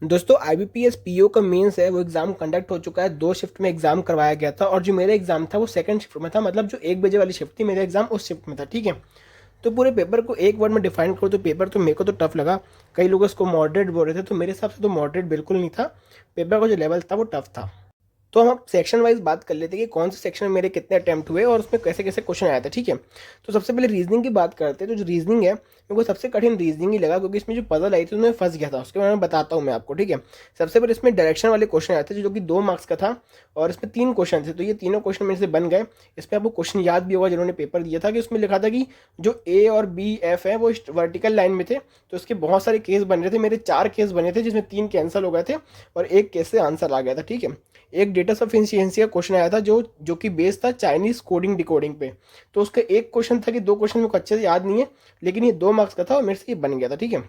दोस्तों IBPS PO का mains है वो एग्जाम कंडक्ट हो चुका है। 2 शिफ्ट में एग्जाम करवाया गया था और जो मेरा एग्जाम था वो सेकंड शिफ्ट में था, मतलब जो 1 बजे वाली शिफ्ट थी मेरा एग्जाम उस शिफ्ट में था। ठीक है, तो पूरे पेपर को एक वर्ड में डिफाइन करो तो पेपर तो मेरे को तो टफ लगा। कई लोग इसको मॉडरेट बोल रहे थे, तो मेरे हिसाब से तो मॉडरेट बिल्कुल नहीं था। पेपर का जो लेवल था वो टफ था। तो हम सेक्शन वाइज बात कर लेते हैं कि कौन से सेक्शन में मेरे कितने अटैम्प्ट हुए और उसमें कैसे कैसे क्वेश्चन आया था। ठीक है, तो सबसे पहले रीजनिंग की बात करते हैं। तो जो रीजनिंग है मेरे को सबसे कठिन रीजनिंग ही लगा, क्योंकि इसमें जो पजल आई थी उसमें फंस गया था। उसके बारे में बताता हूँ मैं आपको। ठीक है, सबसे पहले इसमें डायरेक्शन वाले क्वेश्चन आए थे जो कि 2 मार्क्स का था और इसमें 3 क्वेश्चन थे। तो ये तीनों क्वेश्चन मेरे से बन गए। इसमें आपको क्वेश्चन याद भी होगा जिन्होंने पेपर दिया था कि उसमें लिखा था कि जो ए और बी एफ है वो वर्टिकल लाइन में थे, तो उसके बहुत सारे केस बन रहे थे। मेरे 4 केस बने थे जिसमें 3 कैंसिल हो गए थे और एक केस से आंसर आ गया था। ठीक है, एक डेटा सफिशिएंसी का क्वेश्चन आया था जो कि बेस्ड था चाइनीज कोडिंग डिकोडिंग पे। तो उसका एक क्वेश्चन था कि 2 क्वेश्चन मेरे को अच्छे से याद नहीं है, लेकिन ये 2 मार्क्स का था और मेरे से ये बन गया था। ठीक है,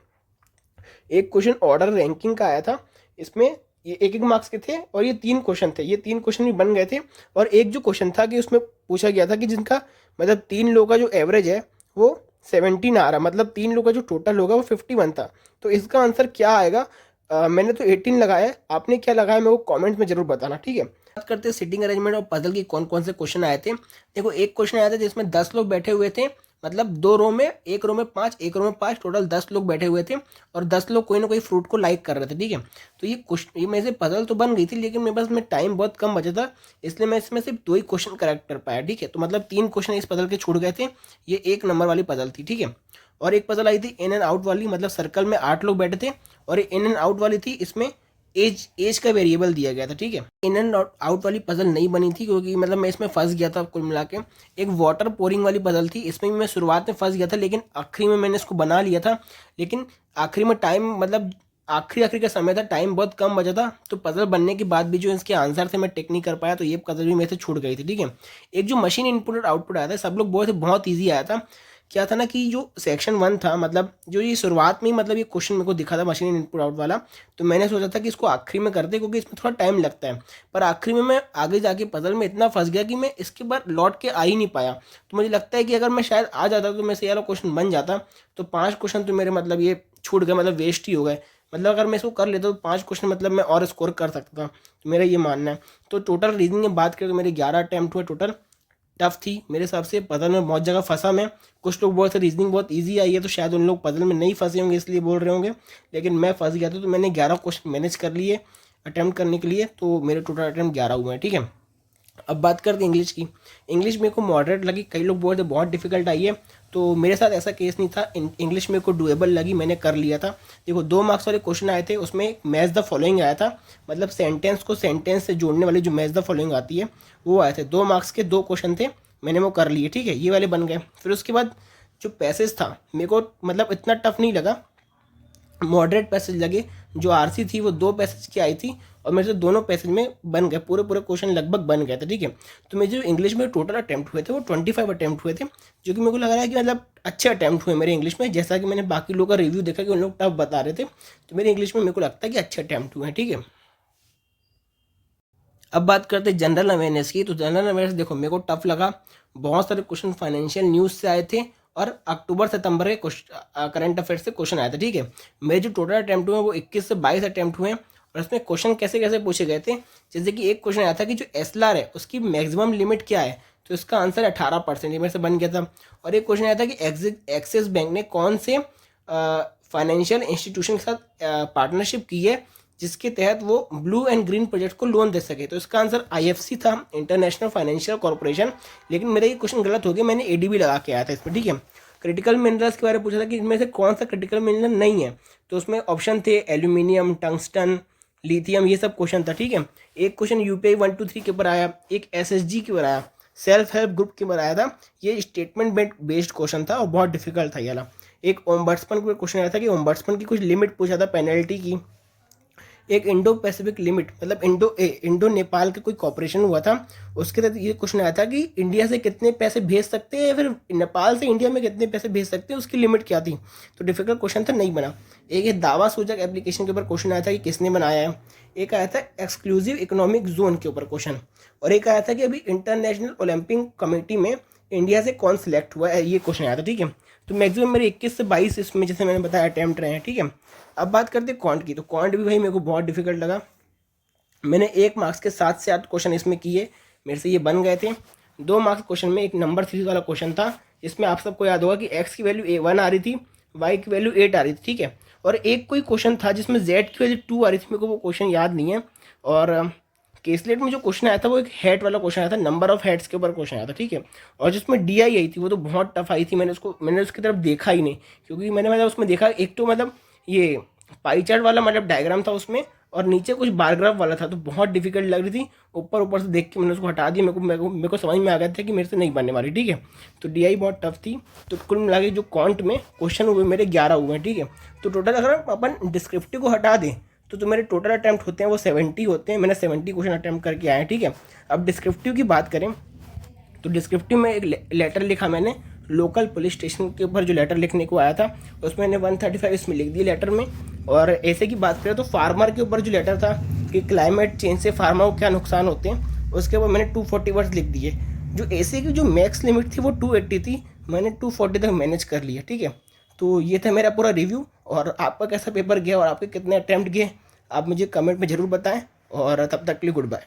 एक क्वेश्चन ऑर्डर रैंकिंग का आया था। इसमें ये 1-1 मार्क्स के थे और ये 3 क्वेश्चन थे। ये 3 क्वेश्चन भी बन गए थे। और एक जो क्वेश्चन था कि उसमें पूछा गया था कि जिनका मतलब 3 लोगों का जो एवरेज है वो 17 आ रहा, मतलब 3 लोगों का जो टोटल होगा वो 51 था। तो इसका आंसर क्या आएगा? मैंने तो 18 लगाया है, आपने क्या लगाया मेरे को कमेंट में जरूर बताना। ठीक है, बात करते हैं सिटिंग अरेंजमेंट और पजल की कौन कौन से क्वेश्चन आए थे। देखो, एक क्वेश्चन आया था जिसमें 10 लोग बैठे हुए थे, मतलब 2 रो में, एक रो में 5, एक रो में 5, टोटल 10 लोग बैठे हुए थे और 10 लोग कोई ना कोई फ्रूट को लाइक कर रहे थे। ठीक है, तो ये मेरे से पजल तो बन गई थी, लेकिन मेरे पास में टाइम बहुत कम बचा था, इसलिए मैं इसमें सिर्फ 2 ही क्वेश्चन करेक्ट कर पाया। ठीक है, तो मतलब 3 क्वेश्चन इस पजल के छूट गए थे। ये 1 नंबर वाली पजल थी। ठीक है, और एक पजल आई थी इन एंड आउट वाली, मतलब सर्कल में 8 लोग बैठे थे और इन एंड आउट वाली थी, इसमें एज का वेरिएबल दिया गया था। ठीक है, इन एंड आउट वाली पजल नहीं बनी थी क्योंकि मतलब मैं इसमें फंस गया था कुल मिला के। एक वाटर पोरिंग वाली पजल थी, इसमें भी मैं शुरुआत में फंस गया था, लेकिन आखिरी में मैंने इसको बना लिया था। लेकिन आखिरी में टाइम, मतलब आखिरी का समय था, टाइम बहुत कम बचा था, तो पजल बनने के बाद भी जो इसके आंसर थे मैं टेक नहीं कर पाया, तो ये पजल भी मेरे से छूट गई थी। ठीक है, एक जो मशीन इनपुट और आउटपुट आया था, सब लोग बोले थे बहुत ईजी आया था। क्या था ना कि जो सेक्शन 1 था, मतलब जो ये शुरुआत में ही मतलब ये क्वेश्चन मेरे को दिखा था मशीन इनपुट आउट वाला, तो मैंने सोचा था कि इसको आखिरी में कर दे क्योंकि इसमें थोड़ा टाइम लगता है। पर आखिरी में मैं आगे जाके पजल में इतना फंस गया कि मैं इसके बाद लौट के आ ही नहीं पाया। तो मुझे लगता है कि अगर मैं शायद आ जाता तो मेरे से यार क्वेश्चन बन जाता। तो 5 क्वेश्चन तो मेरे मतलब ये छूट गए, मतलब वेस्ट ही हो गए। मतलब अगर मैं इसको कर लेता तो 5 क्वेश्चन मतलब मैं और स्कोर कर सकता था, तो मेरा ये मानना है। तो टोटल रीजनिंग में बात करें तो मेरे 11 अटैम्प्ट हुए टोटल। टफ थी मेरे हिसाब से, पजल में बहुत जगह फंसा मैं। कुछ लोग बोल रहे थे रीजनिंग बहुत इजी आई है, तो शायद उन लोग पजल में नहीं फंसे होंगे इसलिए बोल रहे होंगे, लेकिन मैं फंस गया था। तो मैंने 11 क्वेश्चन मैनेज कर लिए अटैम्प्ट करने के लिए, तो मेरे टोटल अटैम्प्ट 11 हुए हैं। ठीक है, अब बात करते हैं इंग्लिश की। इंग्लिश मेरे को मॉडरेट लगी, कई लोग बोल रहे थे बहुत डिफिकल्ट आई है, तो मेरे साथ ऐसा केस नहीं था। इंग्लिश मेरे को डुएबल लगी, मैंने कर लिया था। देखो, 2 मार्क्स वाले क्वेश्चन आए थे, उसमें मैच द फॉलोइंग आया था, मतलब सेंटेंस को सेंटेंस से जोड़ने वाली जो मैच द फॉलोइंग आती है वो आए थे। 2 मार्क्स के 2 क्वेश्चन थे, मैंने वो कर लिए। ठीक है, ये वाले बन गए। फिर उसके बाद जो पैसेज था मेरे को मतलब इतना टफ नहीं लगा, मॉडरेट पैसेज लगे। जो आरसी थी वो 2 पैसेज की आई थी और मेरे से दोनों पैसेज में बन गए, पूरे पूरे क्वेश्चन लगभग बन गए थे। ठीक है, तो मेरे जो इंग्लिश में टोटल अटैम्प्ट हुए थे वो 25 अटैम्प्ट हुए थे, जो कि मेरे को लग रहा है कि मतलब अच्छे अटैम्प्ट हुए मेरे इंग्लिश में। जैसा कि मैंने बाकी लोगों का रिव्यू देखा कि उन लोग टफ बता रहे थे, तो मेरे इंग्लिश में मेरे को लगता है कि अच्छे अटैम्प्ट हुए हैं। ठीक है, अब बात करते हैं जनरल अवेयरनेस की। तो जनरल अवेयरनेस देखो मेरे को टफ लगा। बहुत सारे क्वेश्चन फाइनेंशियल न्यूज़ से आए थे और अक्टूबर सितंबर के करंट अफेयर से क्वेश्चन आए थे। ठीक है, मेरे जो टोटल अटैम्प्ट हुए वो 21 से 22 अटैम्प्ट हुए हैं और इसमें क्वेश्चन कैसे कैसे पूछे गए थे। जैसे कि एक क्वेश्चन आया था कि जो एसएलआर है उसकी मैक्सिमम लिमिट क्या है, तो इसका आंसर 18%, ये मेरे से बन गया था। और एक क्वेश्चन आया था कि एक्सिस बैंक ने कौन से फाइनेंशियल इंस्टीट्यूशन के साथ पार्टनरशिप की है जिसके तहत वो ब्लू एंड ग्रीन प्रोजेक्ट को लोन दे सके, तो इसका आंसर आईएफसी था, इंटरनेशनल फाइनेंशियल कॉर्पोरेशन। लेकिन मेरा ये क्वेश्चन गलत हो गया, मैंने एडीबी लगा के आया था इसमें। ठीक है, क्रिटिकल मिनरल्स के बारे में पूछा था कि इनमें से कौन सा क्रिटिकल मिनरल नहीं है, तो उसमें ऑप्शन थे एल्यूमिनियम, टंगस्टन, लिथियम, ये सब क्वेश्चन था। ठीक है, एक क्वेश्चन यूपीआई 123 के ऊपर आया, एक एसएसजी के ऊपर आया, सेल्फ हेल्प ग्रुप के ऊपर आया था। ये स्टेटमेंट बेस्ड क्वेश्चन था और बहुत डिफिकल्ट था ये वाला। एक ओम्बड्समैन के ऊपर क्वेश्चन आया था कि ओम्बड्समैन की कुछ लिमिट पूछा था पेनल्टी की। एक इंडो पैसिफिक लिमिट, मतलब इंडो नेपाल का कोई कॉपरेशन हुआ था, उसके तहत ये क्वेश्चन आया था कि इंडिया से कितने पैसे भेज सकते हैं या फिर नेपाल से इंडिया में कितने पैसे भेज सकते हैं, उसकी लिमिट क्या थी। तो डिफिकल्ट क्वेश्चन था, नहीं बना। एक ये दावा सूचक एप्लीकेशन के ऊपर क्वेश्चन आया था कि किसने बनाया है। एक आया था एक्सक्लूसिव इकोनॉमिक जोन के ऊपर क्वेश्चन, और एक आया था कि अभी इंटरनेशनल ओलंपिक कमेटी में इंडिया से कौन सिलेक्ट हुआ है, ये क्वेश्चन आया था। ठीक है, तो मैक्सिमम मेरे 21 से 22 इसमें जैसे मैंने बताया अटैम्प्ट रहे हैं, ठीक है। अब बात करते हैं क्वांट की, तो क्वांट भी भाई मेरे को बहुत डिफिकल्ट लगा। मैंने 1 मार्क्स के 7 से 8 क्वेश्चन इसमें किए, मेरे से ये बन गए थे। 2 मार्क्स क्वेश्चन में एक नंबर सीरीज वाला क्वेश्चन था, जिसमें आप सबको याद होगा कि एक्स की वैल्यू 1 आ रही थी, वाई की वैल्यू 8 आ रही थी, ठीक है। और एक कोई क्वेश्चन था जिसमें जेड की वैल्यू 2 आ रही थी, मेरे को वो क्वेश्चन याद नहीं है। और केसलेट में जो क्वेश्चन आया था वो एक हेड वाला क्वेश्चन आया था, नंबर ऑफ हेड्स के ऊपर क्वेश्चन आया था, ठीक है। और जिसमें डी आई थी वो तो बहुत टफ आई थी, मैंने उसकी तरफ देखा ही नहीं, क्योंकि मैंने मतलब उसमें देखा एक तो मतलब ये पाई चार्ट वाला मतलब डायग्राम था उसमें, और नीचे कुछ बार ग्राफ वाला था, तो बहुत डिफिकल्ट लग रही थी। ऊपर ऊपर से देख के मैंने उसको हटा दिया, मेरे को समझ में आ गया था कि मेरे से नहीं बनने वाली, ठीक है। तो डी आई बहुत टफ थी। तो कुल मिला के जो क्वांट में क्वेश्चन हुए मेरे 11 हुए हैं, ठीक है। तो टोटल अगर अपन डिस्क्रिप्टिव को हटा दें तो मेरे टोटल अटैम्प्ट होते हैं वो 70 होते हैं। मैंने 70 क्वेश्चन अटैम्प्ट करके आए हैं, ठीक है। अब डिस्क्रिप्टिव की बात करें तो डिस्क्रिप्टिव में एक लेटर लिखा मैंने लोकल पुलिस स्टेशन के ऊपर, जो लेटर लिखने को आया था उसमें मैंने 135 इसमें लिख दी लेटर में। और ऐसे की बात करें तो फार्मर के ऊपर जो लेटर था कि क्लाइमेट चेंज से फार्मर को क्या नुकसान होते हैं, उसके ऊपर मैंने 240 वर्ड्स लिख दिए। जो ऐसे की जो मैक्स लिमिट थी वो 280 थी, मैंने 240 तक मैनेज कर लिया, ठीक है। तो ये था मेरा पूरा रिव्यू। और आपका कैसा पेपर गया और आपके कितने अटैम्प्ट गए आप मुझे कमेंट में ज़रूर बताएं, और तब तक के लिए गुड बाय।